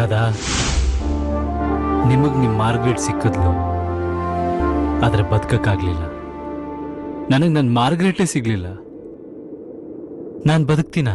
ರಾಧಾ, ನಿಮಗ್ ನಿಮ್ ಮಾರ್ಗ್ರೆಟ್ ಸಿಕ್ಕಿದ್ಲು, ಆದ್ರೆ ಬದುಕಕ್ಕಾಗ್ಲಿಲ್ಲ. ನನಗ್ ನನ್ ಮಾರ್ಗ್ರೆಟೇ ಸಿಗ್ಲಿಲ್ಲ. ನಾನ್ ಬದುಕ್ತೀನ?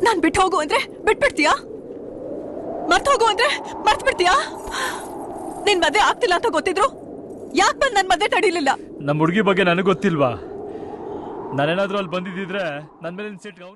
ನಾನ್ ಬಿಟ್ಟು ಹೋಗು ಅಂದ್ರೆ ಬಿಟ್ಬಿಡ್ತೀಯಾ? ಮರ್ತು ಹೋಗು ಅಂದ್ರೆ ಮರ್ತು ಬಿಡ್ತೀಯಾ? ನಿನ್ ಮದ್ವೆ ಆಗ್ತಿಲ್ಲ ಅಂತ ಗೊತ್ತಿದ್ರು ಯಾಕೆ ಬಂದ್ ನನ್ ಮದ್ವೆ ತಡೀಲಿಲ್ಲ? ನಮ್ಮ ಹುಡುಗಿ ಬಗ್ಗೆ ನನಗೆ ಗೊತ್ತಿಲ್ವಾ? ನಾನೇನಾದ್ರೂ ಅಲ್ಲಿ ಬಂದಿದ್ದಿದ್ರೆ ನನ್ ಮೇಲೆ ಸಿಟ್ಟು